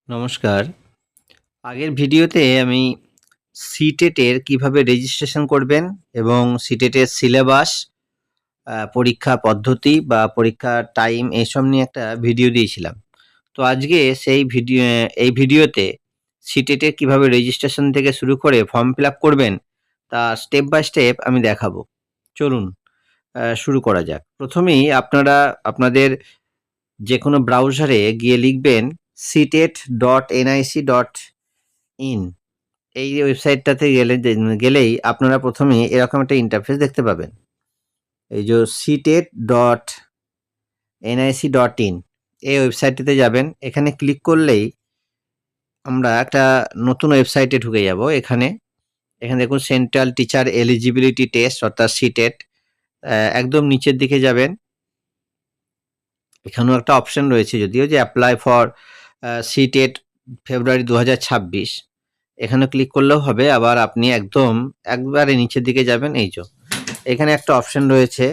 নমস্কার। আগের ভিডিওতে আমি সিটেটের কিভাবে রেজিস্ট্রেশন করবেন এবং সিটেটের সিলেবাস, পরীক্ষা পদ্ধতি বা পরীক্ষার টাইম এসব নিয়ে একটা ভিডিও দিয়েছিলাম। তো আজকে এই ভিডিওতে সিটেটের কিভাবে রেজিস্ট্রেশন থেকে শুরু করে ফর্ম ফিল আপ করবেন তা স্টেপ বাই স্টেপ আমি দেখাবো। চলুন শুরু করা যাক। প্রথমেই আপনারা আপনাদের যেকোনো ব্রাউজারে গিয়ে লিখবেন sitet.nic.in। এই ওয়েবসাইটটাতে গেলেই আপনারা প্রথমে এরকম একটা ইন্টারফেস দেখতে পাবেন। এই যে sitet.nic.in এই ওয়েবসাইটটিতে যাবেন। এখানে ক্লিক করলেই আমরা একটা নতুন ওয়েবসাইটে ঢুকে যাব। এখানে দেখুন সেন্ট্রাল টিচার এলিজিবিলিটি টেস্ট অর্থাৎ সিটেট। একদম নিচের দিকে যাবেন। এখানেও একটা অপশন রয়েছে যদিও যে অ্যাপ্লাই ফর সিটেট ফেব্রুয়ারি 2026। এখানে ক্লিক করলেও হবে। আবার আপনি একবারে নিচের দিকে যাবেন। এই যে এখানে একটা অপশন রয়েছে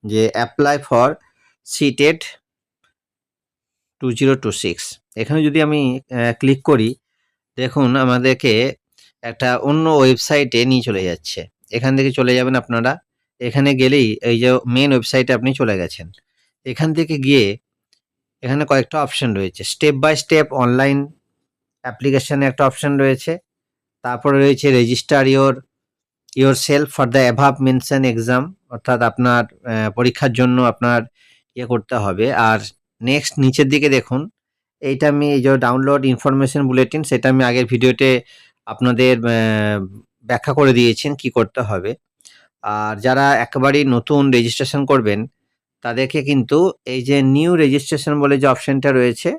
যে অ্যাপ্লাই ফর সিটেট 2026। এখানে যদি আমি ক্লিক করি, দেখুন আমাদেরকে একটা অন্য ওয়েবসাইটে নিয়ে চলে যাচ্ছে। এখান থেকে চলে যাবেন আপনারা। এখানে গেলেই এই যে মেন ওয়েবসাইটে আপনি চলে গেছেন। এখান থেকে গিয়ে এখানে কয়েকটা অপশন রয়েছে। স্টেপ বাই স্টেপ অনলাইন অ্যাপ্লিকেশনে একটা অপশন রয়েছে। তারপরে রয়েছে register your self for the above mention exam, অর্থাৎ আপনার পরীক্ষার জন্য আপনার করতে হবে। আর নেক্সট নিচের দিকে দেখুন, এইটা আমি এই যে ডাউনলোড ইনফরমেশন বুলেটিন, সেটা আমি আগের ভিডিওতে আপনাদের ব্যাখ্যা করে দিয়েছেন কি করতে হবে। আর যারা একেবারেই নতুন রেজিস্ট্রেশন করবেন তাদেরকে কিন্তু এই যে নিউ রেজিস্ট্রেশন বলে যে অপশনটা রয়েছে,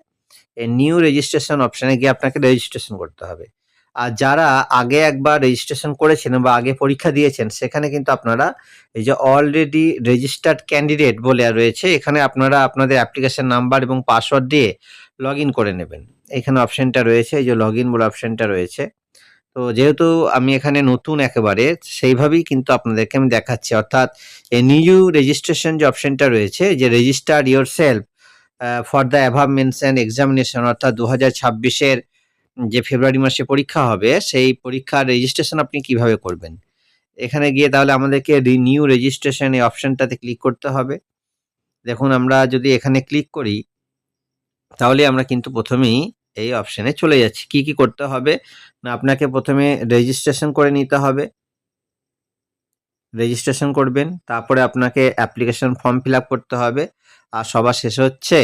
এই নিউ রেজিস্ট্রেশন অপশনে গিয়ে আপনাকে রেজিস্ট্রেশন করতে হবে। আর যারা আগে একবার রেজিস্ট্রেশন করেছেন বা আগে পরীক্ষা দিয়েছেন, সেখানে কিন্তু আপনারা এই যে অলরেডি রেজিস্টার্ড ক্যান্ডিডেট বলে রয়েছে, এখানে আপনারা আপনাদের অ্যাপ্লিকেশন নাম্বার এবং পাসওয়ার্ড দিয়ে লগ ইন করে নেবেন। এখানে অপশনটা রয়েছে, এই যে লগ ইন বলে অপশনটা রয়েছে। তো যেহেতু আমি এখানে নতুন একেবারে, সেইভাবেই কিন্তু আপনাদেরকে আমি দেখাচ্ছি। অর্থাৎ এই নিউ রেজিস্ট্রেশন যে অপশনটা রয়েছে, যে register your self for the above mention examination, অর্থাৎ 2026-এর যে ফেব্রুয়ারি মাসে পরীক্ষা হবে, সেই পরীক্ষার রেজিস্ট্রেশন আপনি কিভাবে করবেন। এখানে গিয়ে তাহলে আমাদেরকে নিউ রেজিস্ট্রেশন এই অপশনটাতে ক্লিক করতে হবে। দেখুন আমরা যদি এখানে ক্লিক করি, তাহলে আমরা কিন্তু প্রথমেই এই অপশনে চলে যাচ্ছি। কি কি করতে হবে না, আপনাকে প্রথমে রেজিস্ট্রেশন করে নিতে হবে। রেজিস্ট্রেশন করবেন, তারপরে আপনাকে অ্যাপ্লিকেশন ফর্ম ফিল আপ করতে হবে। আর সবার শেষে হচ্ছে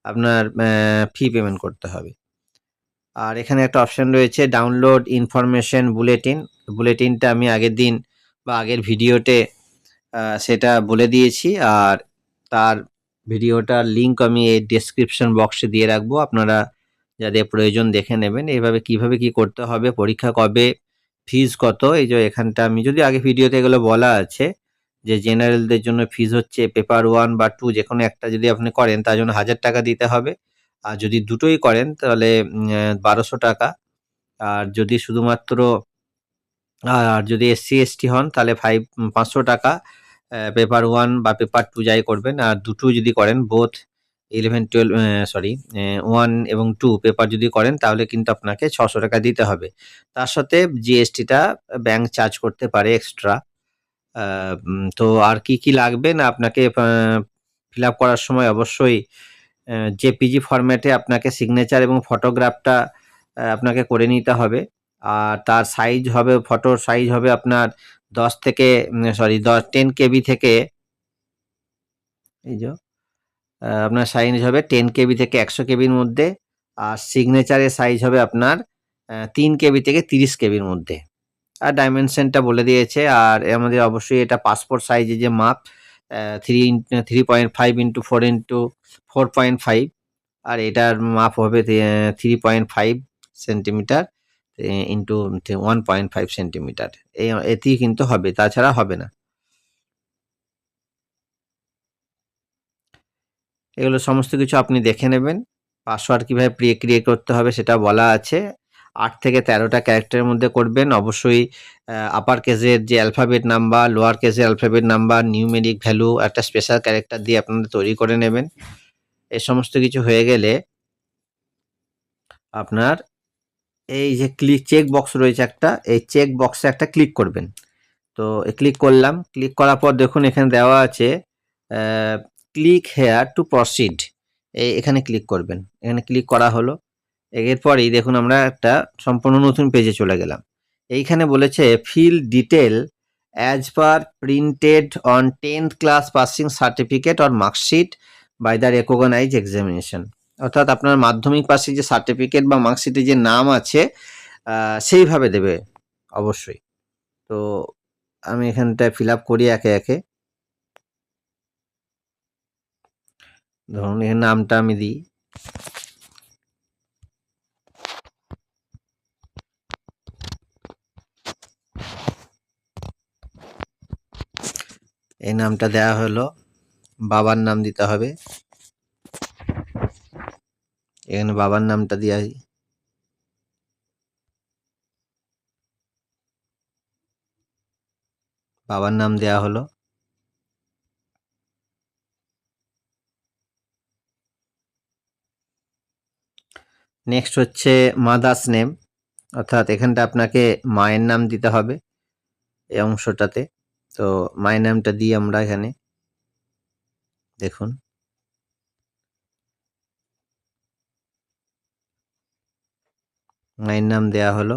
আপনার ফি পেমেন্ট করতে হবে। আর এখানে একটা অপশন রয়েছে ডাউনলোড ইনফরমেশন বুলেটিন। বুলেটিনটা আমি আগের দিন বা আগের ভিডিওতে সেটা বলে দিয়েছি। আর তার ভিডিওটার লিঙ্ক আমি এই ডেসক্রিপশন বক্সে দিয়ে রাখবো, আপনারা যাদের প্রয়োজন দেখে নেবেন। এইভাবে কিভাবে কি করতে হবে, পরীক্ষা কবে, ফিজ কত। এই যে এখানটা আমি যদি আগে ভিডিওতে এগুলো বলা আছে যে জেনারেলদের জন্য ফিজ হচ্ছে পেপার 1 বা 2 যেকোনো একটা যদি আপনি করেন তার জন্য 1000 টাকা দিতে হবে। আর যদি দুটোই করেন তাহলে 1200 টাকা। আর যদি শুধুমাত্র আর যদি এসসি/এসটি হন তাহলে 500 টাকা। পেপার 1 বা পেপার 2 যাই করবেন। আর দুটো যদি করেন বোথ 11, 12 1 এবং 2 পেপার যদি করেন তাহলে কিন্তু আপনাকে 600 টাকা দিতে হবে। তার সাথে জিএসটিটা ব্যাংক চার্জ করতে পারে এক্সট্রা। তো আর কি লাগবে না, আপনাকে ফিল আপ করার সময় অবশ্যই জেপিজি ফরম্যাটে আপনাকে সিগনেচার এবং ফটোগ্রাফটা আপনাকে করে নিতে হবে। আর তার সাইজ হবে, ফটোর সাইজ হবে আপনার 10 কেবি থেকে, এই যে আপনার সাইজ হবে 10 কেবি থেকে 100 কেবির মধ্যে। আর সিগনেচারের সাইজ হবে আপনার 3 কেবি থেকে 30 কেবির মধ্যে। আর ডাইমেনশনটা বলে দিয়েছে। আর আমাদের অবশ্যই এটা পাসপোর্ট সাইজের যে মাপ 3.5 ইন্টু 4 ইন্টু 4.5। আর এটার মাপ হবে 3.5 সেন্টিমিটার ইন্টু 1.5 সেন্টিমিটার। এতেই কিন্তু হবে, তাছাড়া হবে না। এগুলো সমস্ত কিছু আপনি দেখে নেবেন। পাসওয়ার্ড কীভাবে ক্রিয়েট করতে হবে সেটা বলা আছে। 8 থেকে 13টা ক্যারেক্টারের মধ্যে করবেন। অবশ্যই আপার কেসের যে অ্যালফাবেট নাম্বার, লোয়ার কেসের অ্যালফাবেট নাম্বার, নিউমেরিক ভ্যালু, একটা স্পেশাল ক্যারেক্টার দিয়ে আপনারা তৈরি করে নেবেন। এই সমস্ত কিছু হয়ে গেলে আপনার এই যে চেক বক্স রয়েছে একটা, এই চেক বক্সে একটা ক্লিক করবেন। তো ক্লিক করলাম, ক্লিক করার পর দেখুন এখানে দেওয়া আছে ক্লিক হেয়ার টু প্রসিড, এখানে ক্লিক করবেন। এখানে ক্লিক করা হলো। এরপরেই দেখুন আমরা একটা সম্পূর্ণ নতুন পেজে চলে গেলাম। এইখানে বলেছে fill detail as per printed on 10th class passing certificate or marksheet by the recognise examination. অর্থাৎ আপনার মাধ্যমিক পাশে যে সার্টিফিকেট বা মার্কশিটে যে নাম আছে সেইভাবে দেবে অবশ্যই। তো আমি এখানটায় ফিল আপ করি একে একে। ধরুন এর নামটা আমি দিই। এই নামটা দেওয়া হলো, বাবার নাম দিতে হবে। এখানে বাবার নামটা দিয়ে বাবার নাম দেওয়া হলো। নেক্সট হচ্ছে মাদার্স নেম, অর্থাৎ এখানটা আপনাকে মায়ের নাম দিতে হবে এই অংশটাতে। তো মায়ের নামটা দিই আমরা এখানে, দেখুন মায়ের নাম দেওয়া হলো।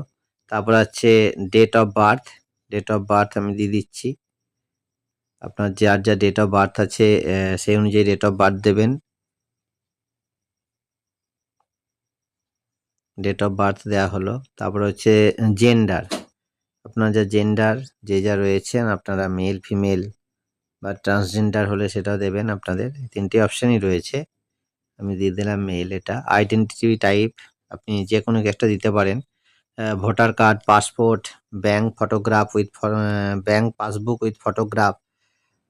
তারপর হচ্ছে date of birth, date of birth আমি দিয়ে দিচ্ছি। আপনার যার যা ডেট অফ বার্থ আছে সেই অনুযায়ী ডেট অফ বার্থ দেবেন। ডেট অফ বার্থ দেওয়া হলো। তারপর হচ্ছে জেন্ডার, আপনার যা জেন্ডার যে যা রয়েছেন, আপনারা মেল ফিমেল বা ট্রান্সজেন্ডার হলে সেটাও দেবেন। আপনাদের তিনটি অপশানই রয়েছে, আমি দিয়ে দিলাম মেল। এটা আইডেন্টিটি টাইপ আপনি যে কোনো একটা দিতে পারেন, voter card, passport, bank photograph with bank passbook with photograph,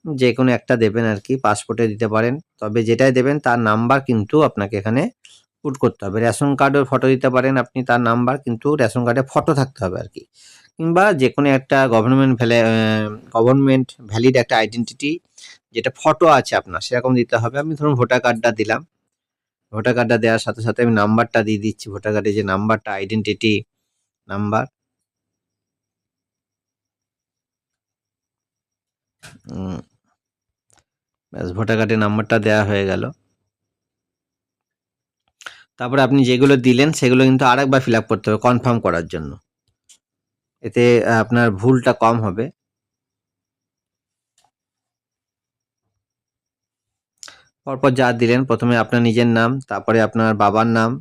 যে কোনো একটা দেবেন আর কি। পাসপোর্টে দিতে পারেন, তবে যেটাই দেবেন তার নাম্বার কিন্তু আপনাকে এখানে পুট করতে হবে। রেশন কার্ডের ফটো দিতে পারেন আপনি, তার নাম্বার কিন্তু রেশন কার্ডে ফটো থাকতে হবে আর কি। কিংবা যে কোনো একটা গভর্নমেন্ট ভ্যালিড একটা আইডেন্টিটি যেটা ফটো আছে আপনার, সেরকম দিতে হবে। আমি ধরুন ভোটার কার্ডটা দিলাম। ভোটার কার্ডটা দেওয়ার সাথে সাথে আমি নাম্বারটা দিয়ে দিচ্ছি, ভোটার কার্ডে যে নাম্বারটা, আইডেন্টিটি নাম্বার। ব্যাস, ভোটার কার্ডের নাম্বারটা দেওয়া হয়ে গেল। তারপরে আপনি যেগুলো দিলেন সেগুলো কিন্তু আরেকবার ফিল আপ করতে হবে কনফার্ম করার জন্য, এতে আপনার ভুলটা কম হবে। পরপর যা দিলেন, প্রথমে আপনার নিজের নাম, তারপরে আপনার বাবার নাম,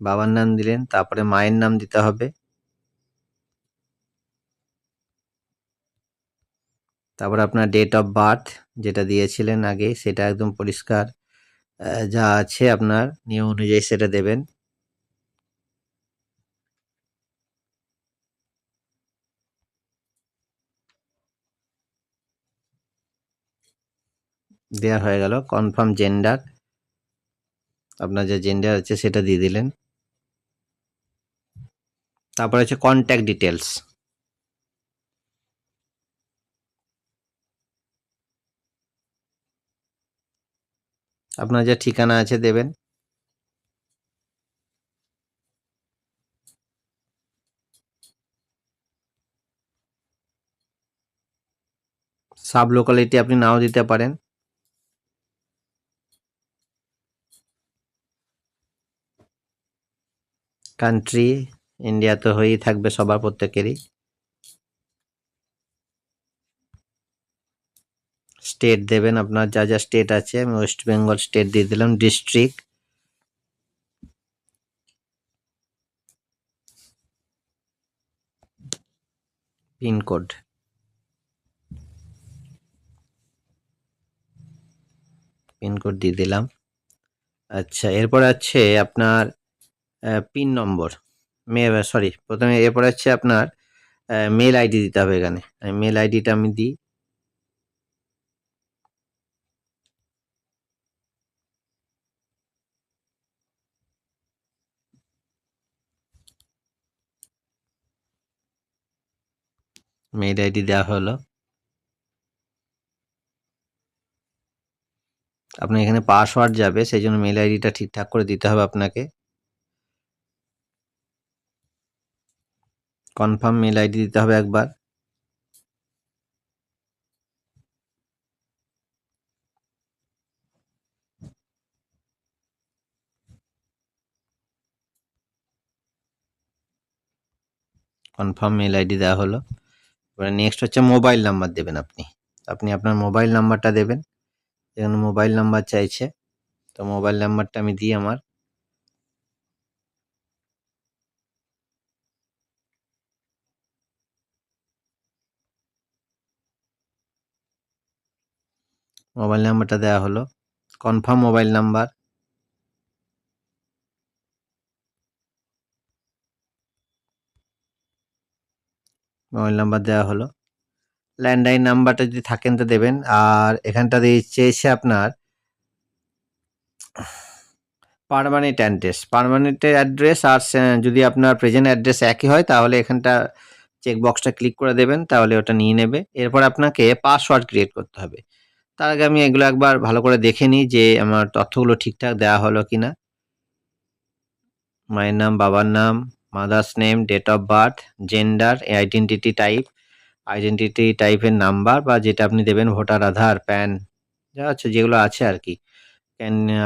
বাবার নাম দিলেন, তারপরে মায়ের নাম দিতে হবে, তারপরে আপনার ডেট অফ বার্থ যেটা দিয়েছিলেন আগে সেটা একদম পরিষ্কার যা আছে আপনার নিয়ম অনুযায়ী সেটা দেবেন। দেওয়া হয়ে গেল। কনফার্ম জেন্ডার, আপনার যে জেন্ডার আছে সেটা দিয়ে দিলেন। তারপরে হচ্ছে কন্ট্যাক্ট ডিটেলস, আপনার যে ঠিকানা আছে দেবেন। সাব লোকালিটি আপনি নাও দিতে পারেন। কান্ট্রি ইন্ডিয়া তো হয়েই থাকবে সবার প্রত্যেকেরই। স্টেট দেবেন, আপনার যা যা স্টেট আছে, আমি ওয়েস্ট বেঙ্গল স্টেট দিয়ে দিলাম। ডিস্ট্রিক্ট, পিনকোড, পিনকোড দিয়ে দিলাম। আচ্ছা, এরপর আছে আপনার পিন নম্বর, সরি প্রথমে এরপর হচ্ছে আপনার মেল আইডি দিতে হবে। এখানে মেল আইডিটা আমি দিই। মেল আইডি দেওয়া হলো। আপনার এখানে পাসওয়ার্ড যাবে, সেই জন্য মেল আইডিটা ঠিকঠাক করে দিতে হবে আপনাকে। কনফার্ম মেল আইডি দিতে হবে একবার। কনফার্ম মেল আইডি দেওয়া হলো। এবারে নেক্সট হচ্ছে মোবাইল নাম্বার দেবেন আপনি। আপনি আপনার মোবাইল নাম্বারটা দেবেন। এখানে মোবাইল নাম্বার চাইছে, তো মোবাইল নাম্বারটা আমি দিই আমার। মোবাইল নাম্বারটা দেওয়া হলো। Confirm mobile number. Mobile number দেওয়া হলো। ল্যান্ডলাইন নাম্বারটা যদি থাকেন তো দেবেন। আর এখানটা দিয়ে চেয়েছে আপনার পার্মানেন্ট অ্যাড্রেস। পার্মানেন্ট অ্যাড্রেস আর যদি আপনার প্রেজেন্ট অ্যাড্রেস একই হয় তাহলে এখানটা চেকবক্সটা ক্লিক করে দেবেন, তাহলে ওটা নিয়ে নেবে। এরপর আপনাকে পাসওয়ার্ড ক্রিয়েট করতে হবে। তার আগে আমি এগুলো একবার ভালো করে দেখে নিই যে আমার তথ্যগুলো ঠিকঠাক দেওয়া হলো কিনা। মায়ের নাম, বাবার নাম, mother's name, date of birth, gender, identity টাইপের নাম্বার বা যেটা আপনি দেবেন, ভোটার, আধার, প্যান, যা আছে যেগুলো আছে আর কি।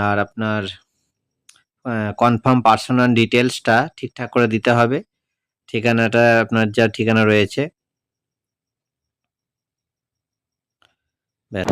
আর আপনার কনফার্ম পার্সোনাল ডিটেলসটা ঠিকঠাক করে দিতে হবে। ঠিকানাটা আপনার যা ঠিকানা রয়েছে, ব্যাস।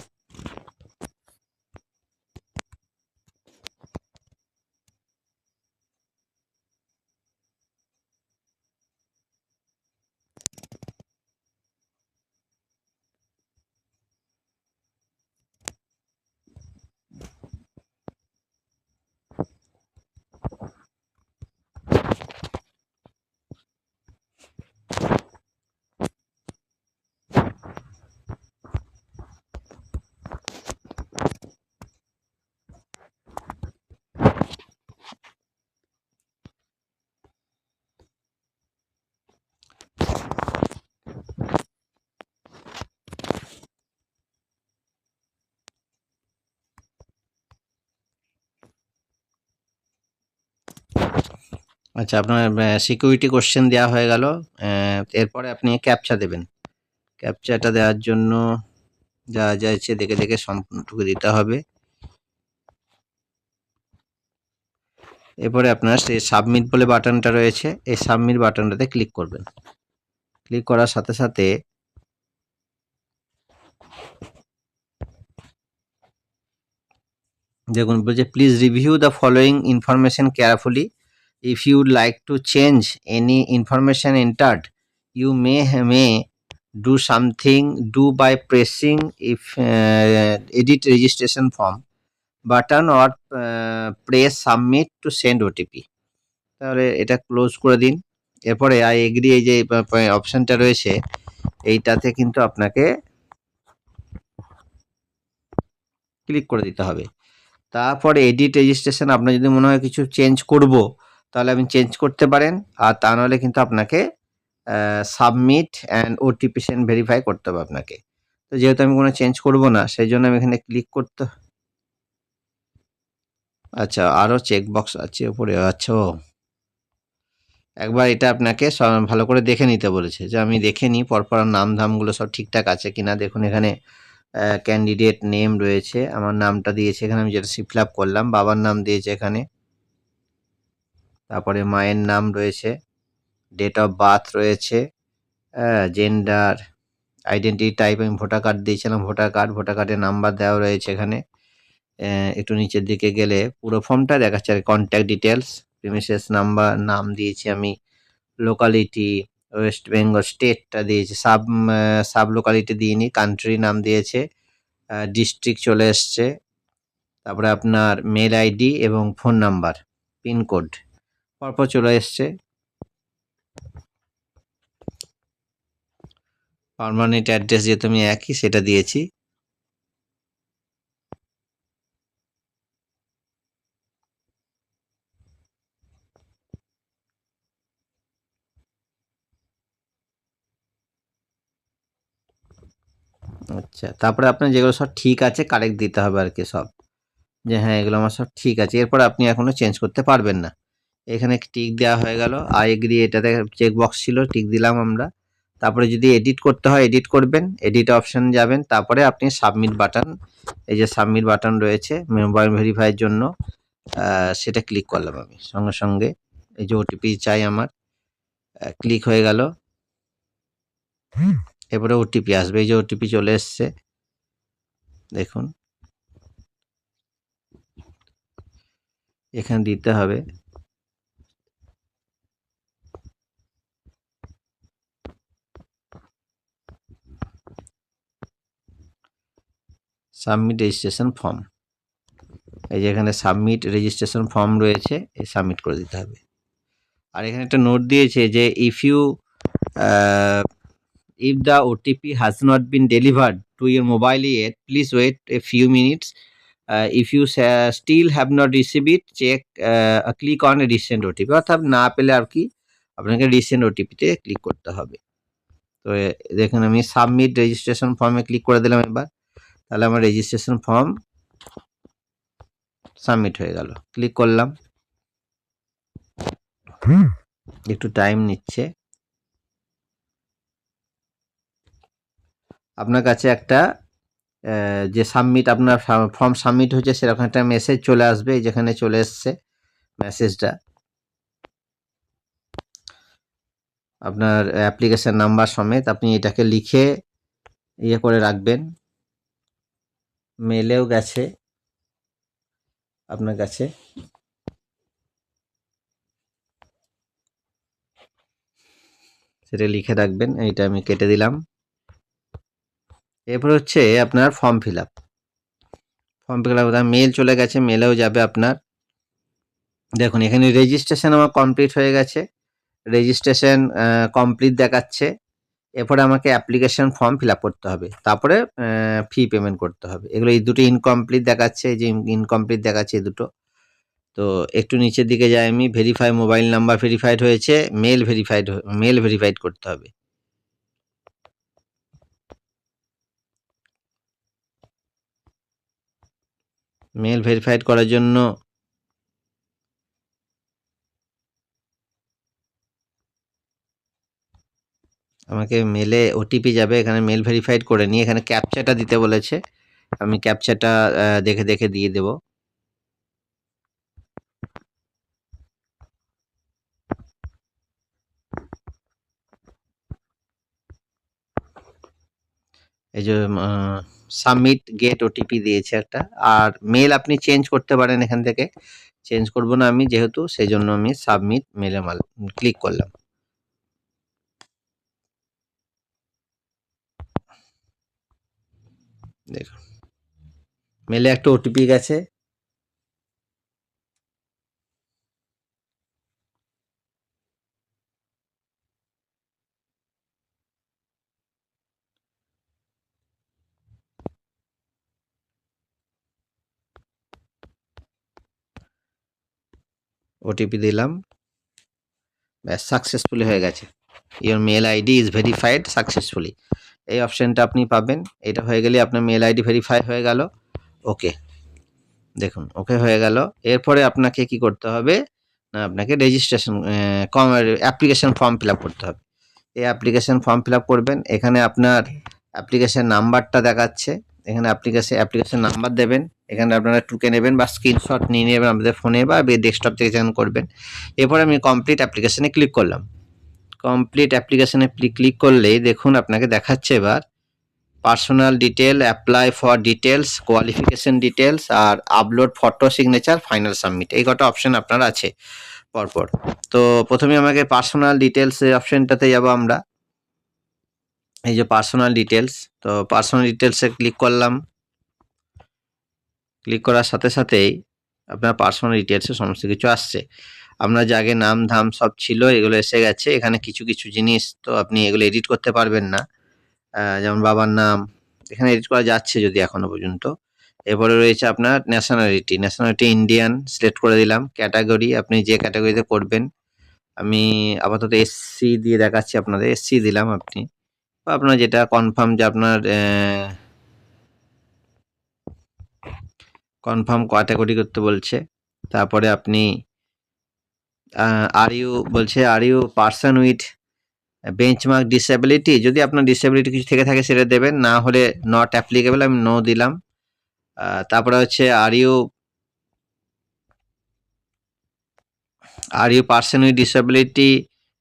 আচ্ছা, আপনার সিকিউরিটি কোশ্চেন দেওয়া হয়ে গেল। এরপরে আপনি ক্যাপচা দেবেন। ক্যাপচাটা দেওয়ার জন্য যা যা আছে দেখে দেখে সম্পূর্ণটুকু দিতে হবে। এরপরে আপনার সেই সাবমিট বলে বাটনটা রয়েছে, এই সাবমিট বাটনটাতে ক্লিক করবেন। ক্লিক করার সাথে সাথে দেখুন বলছে, please review the following information carefully. If you like to change any information entered, you may do something, do by pressing if edit registration form button or press submit to send OTP। তাহলে এটা close করে দিন। এরপরে I agree, এই যে অপশনটা রয়েছে এইটাতে কিন্তু আপনাকে ক্লিক করে দিতে হবে। তারপরে এডিট রেজিস্ট্রেশন, আপনার যদি মনে হয় কিছু চেঞ্জ করব তাহলে আপনি চেঞ্জ করতে পারেন, আর তা নাহলে কিন্তু আপনাকে submit and OTP send verify করতে হবে আপনাকে। তো যেহেতু আমি কোনো চেঞ্জ করব না, সেই জন্য আমি এখানে ক্লিক করতে। আচ্ছা, আরও চেকবক্স আছে উপরে। আচ্ছা, একবার এটা আপনাকে ভালো করে দেখে নিতে বলেছে, যে আমি দেখে নিই পরপর নাম ধামগুলো সব ঠিকঠাক আছে কিনা। দেখুন এখানে ক্যান্ডিডেট নেম রয়েছে, আমার নামটা দিয়েছে এখানে, আমি যেটা ফিল আপ করলাম। বাবার নাম দিয়েছে এখানে, তারপরে মায়ের নাম রয়েছে, ডেট অফ বার্থ রয়েছে, জেন্ডার, আইডেন্টিটি টাইপ আমি ভোটার কার্ড দিয়েছিলাম, ভোটার কার্ডের নাম্বার দেওয়া রয়েছে এখানে। একটু নিচের দিকে গেলে পুরো ফর্মটা দেখাচ্ছে আর কন্ট্যাক্ট ডিটেলস, প্রিমিসেস নাম্বার, নাম দিয়েছি আমি, লোকালিটি ওয়েস্ট বেঙ্গল, স্টেটটা দিয়েছি, সাব লোকালিটি দিইনি, কান্ট্রি নাম দিয়েছে, ডিস্ট্রিক্ট চলে এসছে, তারপরে আপনার মেল আইডি এবং ফোন নাম্বার, পিনকোড পরপর চলে এসছে। পার্মানেন্ট অ্যাড্রেস যেহেতু আমি একই সেটা দিয়েছি। আচ্ছা, তারপরে আপনার যেগুলো সব ঠিক আছে কারেক্ট দিতে হবে আর কি সব। যে হ্যাঁ এগুলো আমার সব ঠিক আছে। এরপর আপনি এখনো চেঞ্জ করতে পারবেন না। এখানে টিক দেওয়া হয়ে গেল, আই এগ্রি, এটাতে চেক বক্স ছিল, টিক দিলাম আমরা। তারপরে যদি এডিট করতে হয় এডিট করবেন, এডিট অপশন যাবেন, তারপরে আপনি সাবমিট বাটন, এই যে সাবমিট বাটন রয়েছে মোবাইল ভেরিফাইয়ের জন্য, সেটা ক্লিক করলাম আমি সঙ্গে সঙ্গে। এই যে ওটিপি চাই আমার, ক্লিক হয়ে গেল। এরপরে ওটিপি আসবে, এই যে ওটিপি চলে এসছে দেখুন, এখানে দিতে হবে। সাবমিট রেজিস্ট্রেশন ফর্ম, এই যে এখানে সাবমিট রেজিস্ট্রেশন ফর্ম রয়েছে, এই সাবমিট করে দিতে হবে। আর এখানে একটা নোট দিয়েছে যে if the OTP has not been delivered to your mobile yet, please wait a few minutes. If you still have not received it, check click on recent OTP, অর্থাৎ না পেলে আর কি আপনাকে রিসেন্ট ওটিপিতে ক্লিক করতে হবে। তো দেখুন আমি সাবমিট রেজিস্ট্রেশন ফর্মে ক্লিক করে দিলাম এবার, তাহলে আমার রেজিস্ট্রেশন ফর্ম সাবমিট হয়ে গেল। ক্লিক করলাম, একটু টাইম নিচ্ছে। আপনার কাছে একটা যে সাবমিট আপনার ফর্ম সাবমিট হয়েছে সেরকম একটা মেসেজ চলে আসবে, যেখানে চলে এসছে মেসেজটা, আপনার অ্যাপ্লিকেশন নাম্বার সমেত আপনি এটাকে লিখে ইয়ে করে রাখবেন। মেলেও গেছে আপনার কাছে, সেটা লিখে রাখবেন। এইটা আমি কেটে দিলাম। এরপর হচ্ছে আপনার ফর্ম ফিল আপ, মেল চলে গেছে, মেলেও যাবে আপনার। দেখুন এখানে রেজিস্ট্রেশন আমার কমপ্লিট হয়ে গেছে, রেজিস্ট্রেশন কমপ্লিট দেখাচ্ছে। এরপরে আমাকে অ্যাপ্লিকেশন ফর্ম ফিল আপ করতে হবে, তারপরে ফি পেমেন্ট করতে হবে। এগুলো এই দুটো ইনকমপ্লিট দেখাচ্ছে, এই যে ইনকমপ্লিট দেখাচ্ছে এই দুটো। তো একটু নিচের দিকে যাই আমি, ভেরিফাই মোবাইল নাম্বার ভেরিফাইড হয়েছে, মেল ভেরিফাইড করতে হবে। মেল ভেরিফাইড করার জন্য আমাকে মেলে ওটিপি যাবে, এখানে মেল ভেরিফাইড করে নিয়ে এখানে ক্যাপচাটা দিতে বলেছে, আমি ক্যাপচাটা দেখে দেখে দিয়ে দেব। এই যে সাবমিট গেট ওটিপি দিয়েছে একটা। আর মেল আপনি চেঞ্জ করতে পারেন, এখান থেকে চেঞ্জ করব না আমি যেহেতু, সেই জন্য আমি সাবমিট মেলে ক্লিক করলাম। দেখুন মেলে একটা ওটিপি গেছে, ওটিপি দিলাম, ব্যাস সাকসেসফুলি হয়ে গেছে। Your mail ID is verified successfully, এই অপশানটা আপনি পাবেন। এটা হয়ে গেলে আপনার মেল আইডি ভেরিফাই হয়ে গেল। ওকে, দেখুন ওকে হয়ে গেল। এরপরে আপনাকে কি করতে হবে না, আপনাকে registration application form fill up করতে হবে। এই অ্যাপ্লিকেশন ফর্ম ফিল আপ করবেন, এখানে আপনার অ্যাপ্লিকেশন নাম্বারটা দেখাচ্ছে, এখানে অ্যাপ্লিকেশন নাম্বার দেবেন, এখানে আপনারা টুকে নেবেন বা স্ক্রিনশট নিয়ে নেবেন আপনাদের ফোনে বা ডেস্কটপ থেকে যেমন করবেন। এরপরে আমি কমপ্লিট অ্যাপ্লিকেশনে ক্লিক করলাম। কমপ্লিট অ্যাপ্লিকেশনে ক্লিক করলেই দেখুন আপনাকে দেখাচ্ছে এবার personal detail, apply for details, qualification details, আর upload photo, signature, final submit, এই কটা অপশন আপনার আছে পরপর। তো প্রথমে আমাকে পার্সোনাল ডিটেলস এই অপশনটাতে যাব আমরা, এই যে পার্সোনাল ডিটেলস। তো পার্সোনাল ডিটেলসে ক্লিক করলাম, ক্লিক করার সাথে সাথেই আপনার পার্সোনাল ডিটেলসে সমস্ত কিছু আসছে। আপনার যে আগে নাম ধাম সব ছিল এগুলো এসে গেছে। এখানে কিছু কিছু জিনিস তো আপনি এগুলো এডিট করতে পারবেন না, যেমন বাবার নাম এখানে এডিট করা যাচ্ছে যদি এখনো পর্যন্ত। এরপরে রয়েছে আপনার ন্যাশনালিটি ইন্ডিয়ান সিলেক্ট করে দিলাম। ক্যাটাগরি আপনি যে ক্যাটাগরিতে করবেন, আমি আপাতত এসসি দিয়ে দেখাচ্ছি আপনাদের, এসসি দিলাম। আপনি বা আপনার যেটা কনফার্ম যে আপনার কনফার্ম ক্যাটাগরি করতে বলছে। তারপরে আপনি are you person with benchmark disability, যদি আপনার ডিসেবিলিটি কিছু থেকে থাকে সেটা দেবেন, না হলে নট অ্যাপ্লিকেবল, আমি নো দিলাম। তারপরে হচ্ছে are you person with disability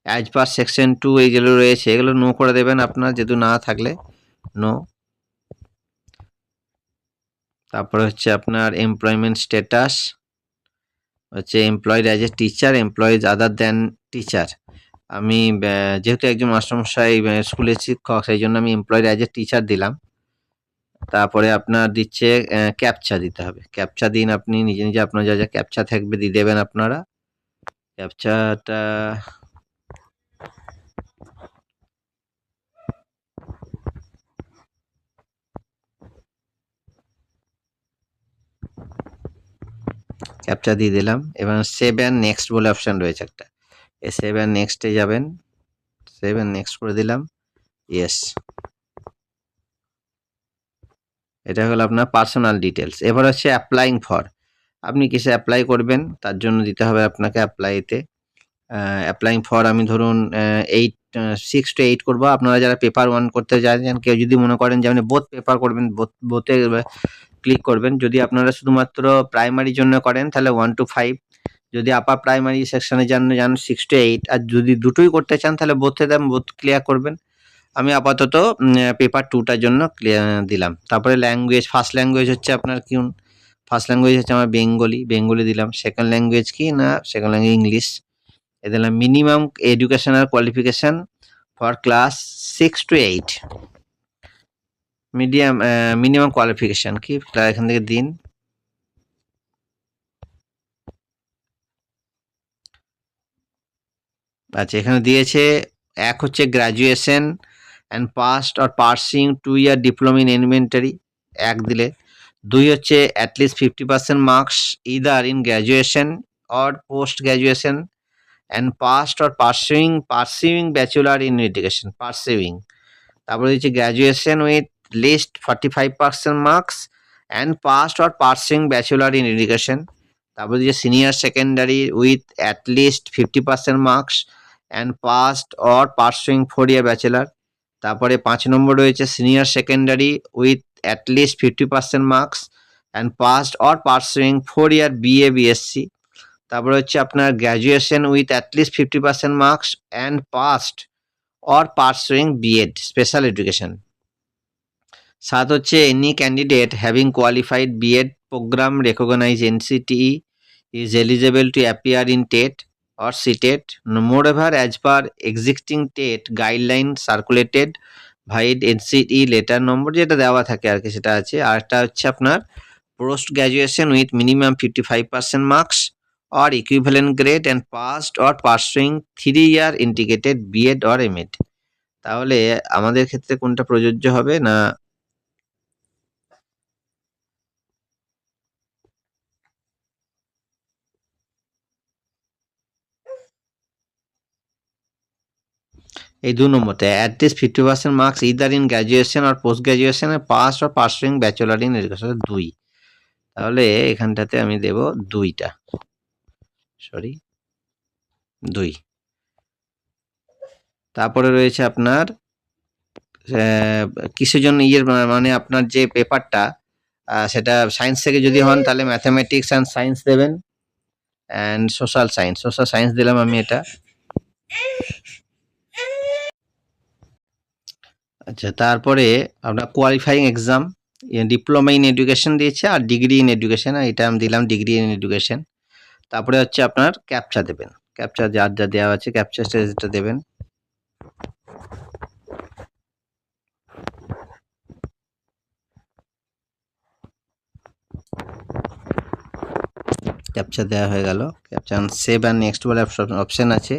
as per section 2, এইগুলো রয়েছে, এগুলো নো করে দেবেন আপনার, যেহেতু না থাকলে নো। তারপরে হচ্ছে আপনার এমপ্লয়মেন্ট স্ট্যাটাস হচ্ছে employed as a teacher, employees other than teacher. আমি যেহেতু একজন মাস্টারমশাই স্কুলের শিক্ষক, সেই জন্য আমি এমপ্লয়েড অ্যাজ এ টিচার দিলাম। তারপরে আপনার দিচ্ছে ক্যাপচা দিতে হবে, ক্যাপচা দিন আপনি নিজে নিজে, আপনার যা যা ক্যাপচা থাকবে দিয়ে দেবেন আপনারা। ক্যাপচাটা ক্যাপচা দিয়ে দিলাম। এবার সেভ অ্যান্ড নেক্সট বলে অপশন রয়েছে একটা, এই সেভ অ্যান্ড নেক্সটে যাবেন, সেভ অ্যান্ড নেক্সট করে দিলাম, ইয়েস। এটা হলো আপনার পার্সোনাল ডিটেলস। এবার হচ্ছে অ্যাপ্লাইং ফর, আপনি কিসে অ্যাপ্লাই করবেন তার জন্য দিতে হবে আপনাকে অ্যাপ্লাইতে। অ্যাপ্লাইং ফর আমি ধরুন 6 to 8 করবো। আপনারা যারা পেপার 1 করতে চাইছেন, কেউ যদি মনে করেন যে আপনি বোথ পেপার করবেন, বোথে ক্লিক করবেন। যদি আপনারা শুধুমাত্র প্রাইমারির জন্য করেন তাহলে 1 to 5, যদি আপার প্রাইমারি সেকশনে যান 6 to 8, আর যদি দুটোই করতে চান তাহলে বোথে দেন, বোথ ক্লিয়ার করবেন। আমি আপাতত পেপার 2টার জন্য দিলাম। তারপরে ল্যাঙ্গুয়েজ, ফার্স্ট ল্যাঙ্গুয়েজ হচ্ছে আপনার কি, ফার্স্ট ল্যাঙ্গুয়েজ হচ্ছে আমার বেঙ্গলি দিলাম। সেকেন্ড ল্যাঙ্গুয়েজ কি না, সেকেন্ড ল্যাঙ্গুয়েজ ইংলিশ। এ দিলাম minimum educational qualification for class 6 to 8, minimum qualification কি এখান থেকে দিন। আচ্ছা, এখানে দিয়েছে এক হচ্ছে graduation and passed or pursuing 2 year diploma in elementary, এক দিলে। 2 হচ্ছে at least 50% marks either in graduation or post graduation and passed or pursuing bachelor in education, pursuing. তারপরে হচ্ছে graduation with least 45% marks and passed or pursuing bachelor in education. তারপরে হচ্ছে senior secondary with at least 50% marks and passed or pursuing 4 year bachelor. তারপরে 5 নম্বর রয়েছে senior secondary with at least 50% marks and passed or pursuing 4 year BA BSc। তারপরে হচ্ছে আপনার graduation with at least 50% marks and passed or pursuing B Ed special education. 7 হচ্ছে any candidate having qualified B Ed programme recognise NCTE is eligible to appear in TET or CTET, moreover as per existing TET guideline circulated via NCTE letter নম্বর যেটা দেওয়া থাকে আর কি, সেটা আছে। আর একটা হচ্ছে আপনার post graduation with minimum 55% marks or equivalent grade and passed or pursuing 3 year integrated BEd or MAd। তাহলে আমাদের ক্ষেত্রে কোনটা প্রযোজ্য হবে না, এই 2 নম্বরটা at least 50% marks either in graduation আর post graduation pass or pursuing bachelor in education 2। তাহলে এখানটাতে আমি দেব 2টা, সরি 2। তারপরে রয়েছে আপনার কিসের জন্য মানে আপনার যে পেপারটা সেটা সায়েন্স থেকে যদি হন তাহলে ম্যাথামেটিক্স অ্যান্ড সায়েন্স দেবেন, অ্যান্ড সোশ্যাল সায়েন্স দিলাম আমি এটা। আচ্ছা, তারপরে আপনার qualifying exam diploma in education দিয়েছে আর ডিগ্রি ইন এডুকেশন, এটা আমি দিলাম ডিগ্রি ইন এডুকেশন। তারপরে হচ্ছে আপনার ক্যাপচা দেবেন, ক্যাপচা যার যা দেওয়া আছে ক্যাপচা দেবেন। ক্যাপচা দেওয়া হয়ে গেল। ক্যাপচা সেভ অ্যান্ড নেক্সট বলে অপশন আছে,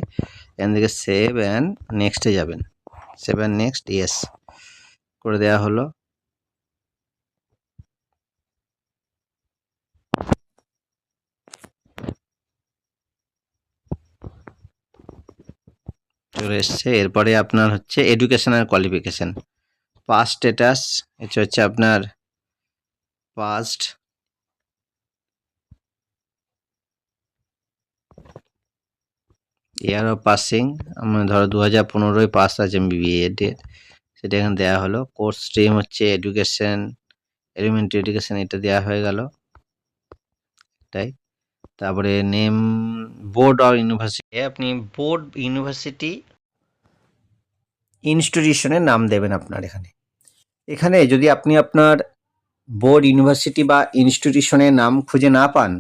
এখান থেকে সেভ অ্যান্ড নেক্সটে যাবেন, সেভ অ্যান্ড নেক্সট, ইয়েস করে দেওয়া হলো। চলে এসছে। এরপরে আপনার হচ্ছে এডুকেশনাল কোয়ালিফিকেশন, পাস্ট স্ট্যাটাস, এটা হচ্ছে আপনার পাস্ট ইয়ার অফ পাসিং আমার ধরো 2015 পাস আছে বিবিএ ডেট, সেটা এখানে দেওয়া হলো। কোর্স স্ট্রিম হচ্ছে এডুকেশন, এলিমেন্টারি এডুকেশন, এটা দেওয়া হয়ে গেল তাই। তারপরে নেম বোর্ড অর ইউনিভার্সিটি, আপনি বোর্ড, ইউনিভার্সিটি, ইনস্টিটিউশনের নাম দেবেন আপনার এখানে। এখানে যদি আপনি আপনার বোর্ড, ইউনিভার্সিটি বা ইনস্টিটিউশনের নাম খুঁজে না পান,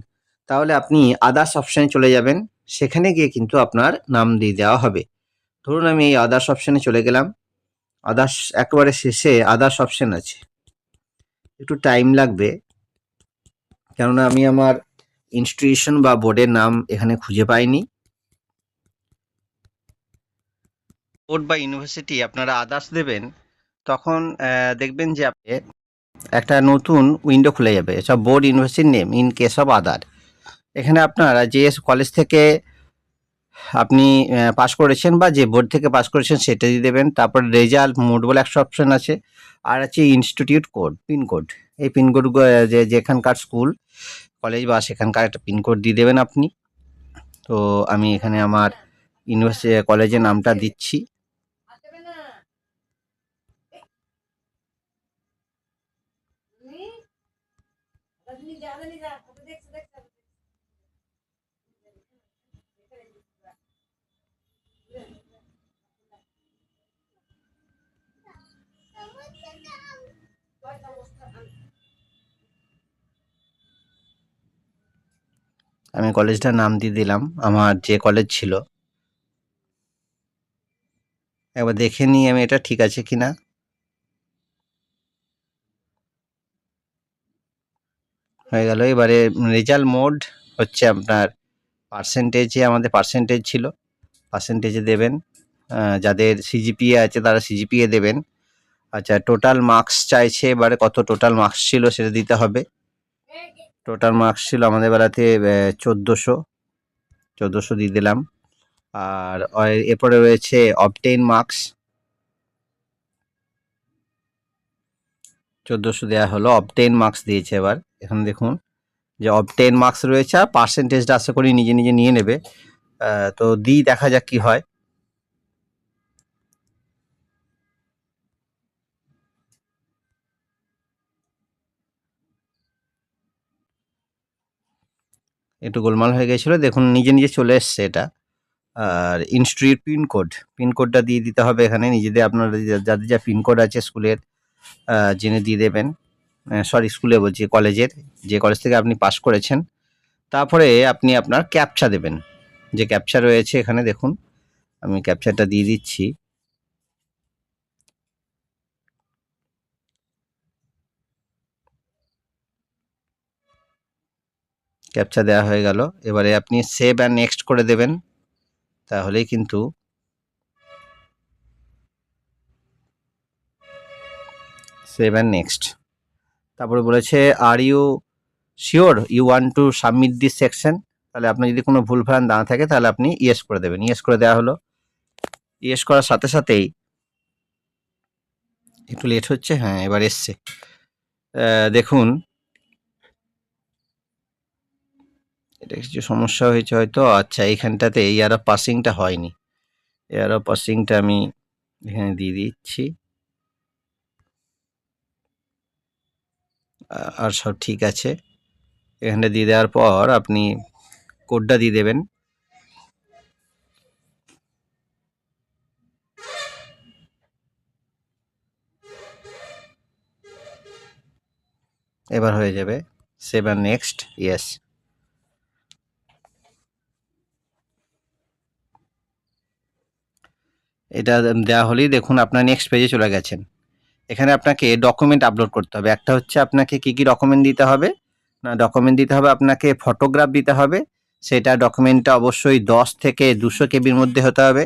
তাহলে আপনি আদার্স অপশানে চলে যাবেন, সেখানে গিয়ে কিন্তু আপনার নাম দিয়ে দেওয়া হবে। ধরুন আমি এই আদার্স অপশানে চলে গেলাম, আদার্স একেবারে শেষে আদার্স অপশান আছে, একটু টাইম লাগবে কেননা আমি আমার ইনস্টিটিউশন বা বোর্ডের নাম এখানে খুঁজে পাইনি। বোর্ড বা ইউনিভার্সিটি আপনারা আদার্স দেবেন, তখন দেখবেন যে আপনি একটা নতুন উইন্ডো খুলে যাবে, সব board, university name in case of other. এখানে আপনারা যে কলেজ থেকে আপনি পাস করেছেন বা যে বোর্ড থেকে পাস করেছেন সেটা দিয়ে দেবেন। তারপর রেজাল্ট মোড বলে একটা অপশন আছে, আর আছে ইনস্টিটিউট কোড, পিনকোড। এই পিনকোড যে যেখানকার স্কুল, কলেজ বা সেখানকার একটা পিনকোড দিয়ে দেবেন আপনি। তো আমি এখানে আমার ইউনিভার্সিটি কলেজের নামটা দিচ্ছি। আমি কলেজটার নাম দিয়ে দিলাম আমার যে কলেজ ছিল। একবার দেখে নিই আমি এটা ঠিক আছে কিনা। হয়ে গেল। এবারে রেজাল্ট মোড হচ্ছে আপনার পার্সেন্টেজে, আমাদের পার্সেন্টেজ ছিল, পার্সেন্টেজে দেবেন। যাদের সিজিপিএ আছে তারা সিজিপিএ দেবেন। আচ্ছা, টোটাল মার্কস চাইছে, এবারে কত টোটাল মার্কস ছিল সেটা দিতে হবে। টোটাল মার্কস ছিল আমাদের বেলাতে 1400 দিয়ে দিলাম। আর এরপরে রয়েছে অবটেইন মার্কস, 1400 দেওয়া হলো, অবটেইন মার্কস দিয়েছে। এবার এখানে দেখুন যে অবটেইন মার্কস রয়েছে, আর পার্সেন্টেজটা আশা করি নিজে নিজে নিয়ে নেবে। তো দিই, দেখা যাক কি হয়। একটু গোলমাল হয়ে গেছিলো, দেখুন নিজে নিজে চলে এসছে এটা। আর ইনস্টিটিউট পিনকোড, পিনকোডটা দিয়ে দিতে হবে এখানে নিজেদের, আপনার যাদের যা পিনকোড আছে স্কুলের জেনে দিয়ে দেবেন। সরি, স্কুলে বলছি, কলেজের, যে কলেজ থেকে আপনি পাস করেছেন। তারপরে আপনি আপনার ক্যাপচা দেবেন, যে ক্যাপচা রয়েছে এখানে দেখুন, আমি ক্যাপচাটা দিয়ে দিচ্ছি। ক্যাপচা দেওয়া হয়ে গেল। এবারে আপনি সেভ অ্যান্ড নেক্সট করে দেবেন, তাহলেই কিন্তু সেভ অ্যান্ড নেক্সট। তারপরে বলেছে are you sure you want to submit this section, তাহলে আপনার যদি কোনো ভুল ভ্রান্তি না থাকে তাহলে আপনি ইয়েস করে দেবেন। ইয়েস করে দেওয়া হলো। ইয়েস করার সাথে সাথেই একটু লেট হচ্ছে, হ্যাঁ এবার এসছে। দেখুন এটা কিছু সমস্যা হয়েছে হয়তো। আচ্ছা, এইখানটাতে ইয়ার অফ পাসিংটা হয়নি, ইয়ার অফ পাসিংটা আমি এখানে দিয়ে দিচ্ছি। আর সব ঠিক আছে। এখানটা দিয়ে দেওয়ার পর আপনি কোডটা দিয়ে দেবেন। এবার হয়ে যাবে। Save and next, yes. এটা দেওয়া হলেই দেখুন আপনার নেক্সট পেজে চলে গেছেন। এখানে আপনাকে ডকুমেন্ট আপলোড করতে হবে। একটা হচ্ছে আপনাকে কি কি ডকুমেন্ট দিতে হবে, না ডকুমেন্ট দিতে হবে আপনাকে ফটোগ্রাফ দিতে হবে। সেটা ডকুমেন্টটা অবশ্যই 10 থেকে 200 কেবির মধ্যে হতে হবে।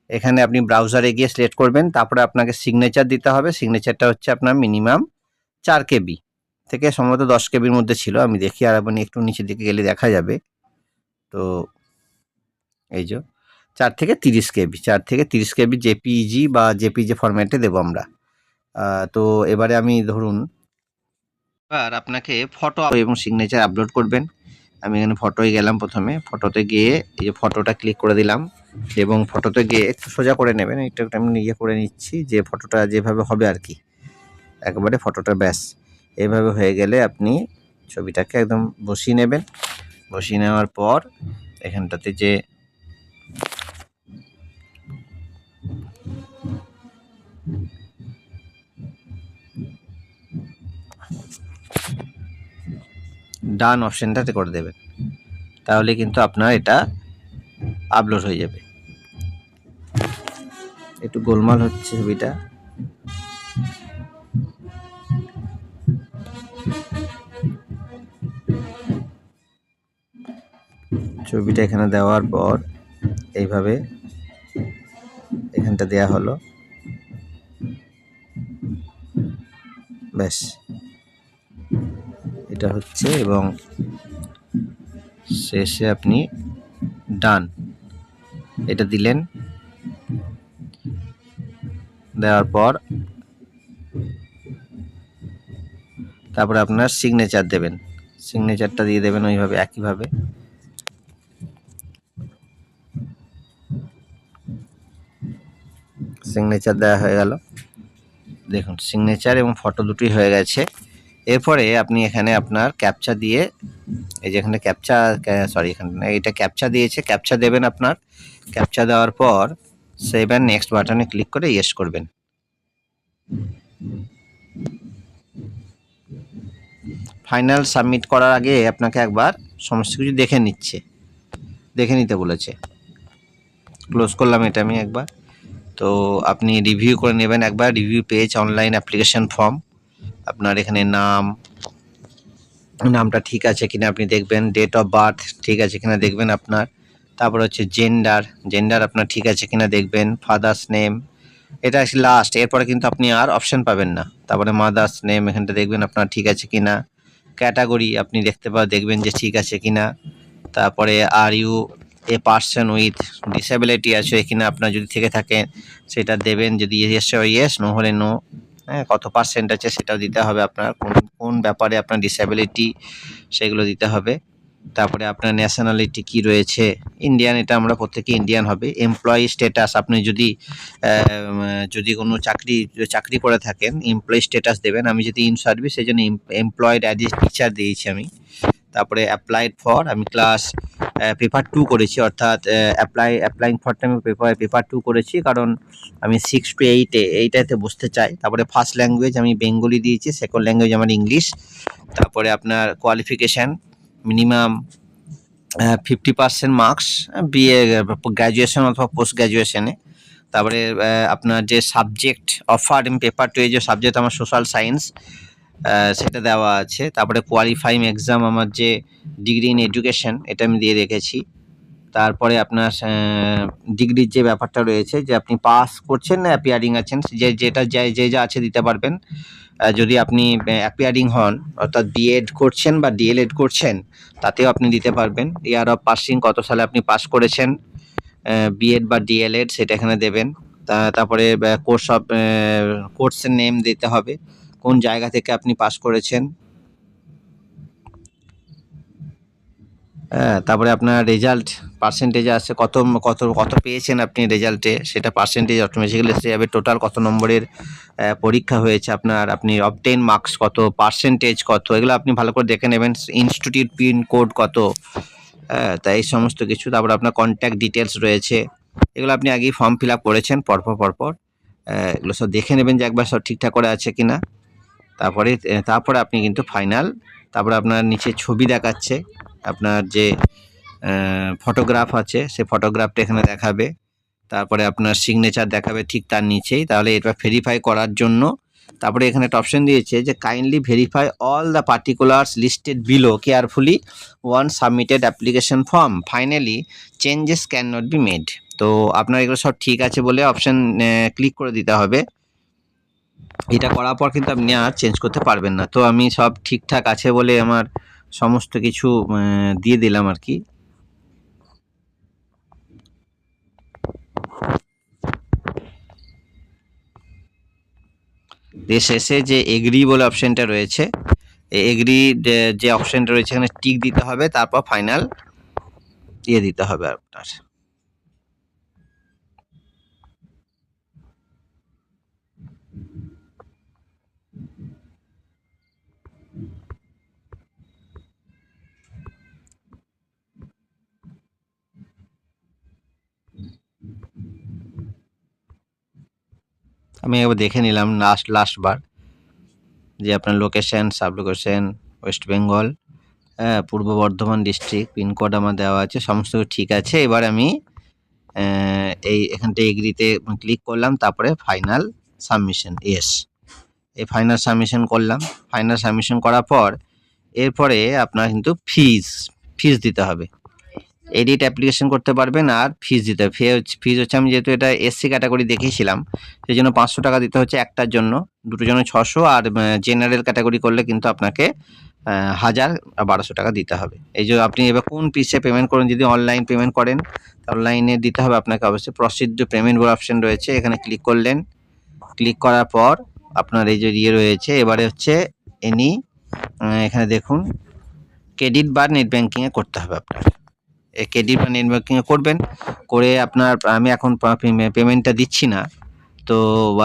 এখানে আপনি ব্রাউজারে গিয়ে সিলেক্ট করবেন, তারপরে আপনাকে সিগনেচার দিতে হবে। সিগনেচারটা হচ্ছে আপনার মিনিমাম 4 কেবি থেকে সম্ভবত 10 কেবির মধ্যে ছিল, আমি দেখি আর আপনি একটু নিচের দিকে গেলে দেখা যাবে। তো এই যে 4 থেকে 30 কেবি, 4 থেকে 30 কেবি জেপিইজি বা জেপিজি ফরম্যাটে দেবো আমরা। তো এবারে আমি ধরুন, এবার আপনাকে ফটো এবং সিগনেচার আপলোড করবেন। আমি এখানে ফটোয় গেলাম, প্রথমে ফটোতে গিয়ে এই যে ফটোটা ক্লিক করে দিলাম, এবং ফটোতে গিয়ে একটু সোজা করে নেবেন, একটু একটু আমি ইয়ে করে নিচ্ছি যে ফটোটা যেভাবে হবে আর কি, একবারে ফটোটা ব্যাস এভাবে হয়ে গেলে আপনি ছবিটাকে একদম বসিয়ে নেবেন। বসিয়ে নেওয়ার পর এখানটাতে যে ডান অপশনটাতে করে দেবেন, তাহলে কিন্তু আপনার এটা আপলোড হয়ে যাবে। একটু গোলমাল হচ্ছে ছবিটা। ছবিটা এখানে দেওয়ার পর এইভাবে এখানটা দেয়া হলো, ব্যাস এটা হচ্ছে, এবং শেষে আপনি ডান এটা দিলেন। দেওয়ার পর তারপরে আপনার সিগনেচার দেবেন, সিগনেচারটা দিয়ে দেবেন ওইভাবে একইভাবে। সিগনেচার দেওয়া হয়ে গেল, দেখুন সিগনেচার এবং ফটো দুটোই হয়ে গেছে। এরপরে আপনি এখানে আপনার ক্যাপচা দিয়ে, এই যে এখানে ক্যাপচা, সরি এখানে এটা ক্যাপচা দিয়েছে, ক্যাপচা দেবেন আপনার। ক্যাপচা দেওয়ার পর সেভ অ্যান্ড নেক্সট বাটনে ক্লিক করে ইয়েস করবেন। ফাইনাল সাবমিট করার আগে আপনাকে একবার সমস্ত কিছু দেখে নিতে বলেছে। ক্লোজ করলাম এটা আমি একবার। তো আপনি রিভিউ করে নেবেন একবার, review page online application form. আপনার এখানে নামটা ঠিক আছে কিনা আপনি দেখবেন, ডেট অফ বার্থ ঠিক আছে কিনা দেখবেন আপনার, তারপর হচ্ছে জেন্ডার আপনার ঠিক আছে কিনা দেখবেন, ফাদার্স নেম এটা আসলে লাস্ট, এরপরে কিন্তু আপনি আর অপশন পাবেন না। তারপরে মাদার্স নেম এখানটা দেখবেন আপনার ঠিক আছে কিনা, ক্যাটাগরি আপনি দেখবেন যে ঠিক আছে কিনা, তারপরে are you a person with disability আছে কিনা আপনার যদি থেকে থাকে সেটা দেবেন, যদি ইয়েস হয় ইয়েস, নো হলে নো। হ্যাঁ, কত পার্সেন্ট আছে সেটাও দিতে হবে আপনার, কোন ব্যাপারে আপনার ডিসেবিলিটি সেগুলো দিতে হবে। তারপরে আপনার ন্যাশনালিটি কি রয়েছে, ইন্ডিয়ান, এটা আমরা প্রত্যেকে ইন্ডিয়ান হবে। এমপ্লয়ি স্ট্যাটাস আপনি যদি কোনো চাকরি করে থাকেন এমপ্লয়ি স্ট্যাটাস দেবেন। আমি যদি ইন সার্ভিস সেই জন্য এমপ্লয়েড অ্যাজ এ টিচার দিয়েছি আমি। তারপরে অ্যাপ্লাইড ফর আমি ক্লাস পেপার 2 করেছি, অর্থাৎ অ্যাপ্লাইং ফরটা আমি পেপার 2 করেছি, কারণ আমি 6 to 8 বসতে চাই। তারপরে ফার্স্ট ল্যাঙ্গুয়েজ আমি বেঙ্গলি দিয়েছি, সেকেন্ড ল্যাঙ্গুয়েজ আমার ইংলিশ। তারপরে আপনার qualification minimum 50% marks, BA graduation অথবা পোস্ট গ্র্যাজুয়েশনে। তারপরে আপনার যে সাবজেক্ট অফার্ড ইন পেপার 2 যে সাবজেক্ট আমার সোশ্যাল সায়েন্স, সেটা দেওয়া আছে। তারপরে কোয়ালিফাইং এক্সাম আমার যে ডিগ্রি ইন এডুকেশন এটা আমি দিয়ে রেখেছি। তারপরে আপনার ডিগ্রির যে ব্যাপারটা রয়েছে, যে আপনি পাস করছেন না অ্যাপিয়ারিং আছেন, যেটা যা আছে দিতে পারবেন। যদি আপনি অ্যাপিয়ারিং হন, অর্থাৎ বিএড করছেন বা ডিএলএড করছেন, তাতেও আপনি দিতে পারবেন। ইয়ার অফ পাসিং কত সালে আপনি পাস করেছেন, বিএড বা ডিএলএড সেটা এখানে দেবেন। তারপরে কোর্সের নেম দিতে হবে, কোন জায়গা থেকে আপনি পাস করেছেন। হ্যাঁ, তারপরে আপনার রেজাল্ট পার্সেন্টেজ আছে, কত পেয়েছেন আপনি রেজাল্টে, সেটা পার্সেন্টেজ অটোমেটিক্যালি এসে যাবে। টোটাল কত নম্বরের পরীক্ষা হয়েছে আপনার, আপনি অবটেন মার্কস কত, পার্সেন্টেজ কত, এগুলো আপনি ভালো করে দেখে নেবেন। ইনস্টিটিউট পিন কোড কত, তাই এই সমস্ত কিছু। তারপরে আপনার কন্ট্যাক্ট ডিটেলস রয়েছে, এগুলো আপনি আগেই ফর্ম ফিল আপ করেছেন পরপর। এগুলো সব দেখে নেবেন যে একবার সব ঠিকঠাক করে আছে কিনা। তারপরে আপনি কিন্তু ফাইনাল, তারপরে আপনার নিচে ছবি দেখাচ্ছে, আপনার যে ফটোগ্রাফ আছে সেই ফটোগ্রাফটা এখানে দেখাবে। তারপরে আপনার সিগনেচার দেখাবে ঠিক তার নিচেই। তাহলে এটা ভেরিফাই করার জন্য তারপরে এখানে একটা অপশন দিয়েছে যে kindly verify all the particulars listed below carefully one submitted application form, finally changes can not be made. তো আপনার এগুলো সব ঠিক আছে বলে অপশন ক্লিক করে দিতে হবে। এটা করার পর কিন্তু আপনি আর চেঞ্জ করতে পারবেন না। তো আমি সব ঠিকঠাক আছে বলে আমার সমস্ত কিছু দিয়ে দিলাম আর কি। শেষে যে এগ্রি বলে অপশনটা রয়েছে, এগ্রি যে অপশনটা রয়েছে এখানে টিক দিতে হবে, তারপর ফাইনাল দিতে হবে আপনার। আমি একবার দেখে নিলাম লাস্ট বার যে আপনার location, sub location West Bengal, পূর্ব বর্ধমান ডিস্ট্রিক্ট, পিনকোড আমার দেওয়া আছে, সমস্ত ঠিক আছে। এবার আমি এখানটা এগ্রিতে ক্লিক করলাম, তারপরে ফাইনাল সাবমিশন, ইয়েস, এই ফাইনাল সাবমিশন করলাম। ফাইনাল সাবমিশন করার পর এরপরে আপনার কিন্তু ফিজ দিতে হবে। এডিট অ্যাপ্লিকেশন করতে পারবেন আর ফিজ দিতে হবে। ফিজ হচ্ছে, আমি যেহেতু এটা এসসি ক্যাটাগরি দেখেছিলাম সেই জন্য 500 টাকা দিতে হচ্ছে একটার জন্য, দুটোর জন্য 600, আর জেনারেল ক্যাটাগরি করলে কিন্তু আপনাকে 1200 টাকা দিতে হবে। এই যে আপনি এবার কোন পিসে পেমেন্ট করেন, যদি অনলাইন পেমেন্ট করেন অনলাইনে দিতে হবে আপনাকে অবশ্যই। প্রসিড পেমেন্ট অপশন রয়েছে, এখানে ক্লিক করলেন। ক্লিক করার পর আপনার এই যে রয়েছে, এবারে হচ্ছে এখানে দেখুন ক্রেডিট বা নেট ব্যাঙ্কিংয়ে করতে হবে আপনার। ক্রেডিট বা নেট ব্যাঙ্কিংয়ে করবেন, করে আপনার আমি এখন পেমেন্টটা দিচ্ছি না, তো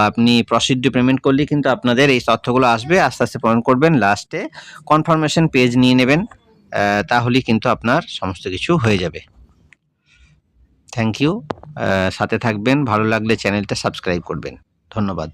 আপনি প্রসিড পেমেন্ট করলেই কিন্তু আপনাদের এই তথ্যগুলো আসবে, আস্তে আস্তে পেমেন্ট করবেন, লাস্টে কনফার্মেশন পেজ নিয়ে নেবেন, তাহলেই কিন্তু আপনার সমস্ত কিছু হয়ে যাবে। থ্যাংক ইউ, সাথে থাকবেন, ভালো লাগলে চ্যানেলটা সাবস্ক্রাইব করবেন। ধন্যবাদ।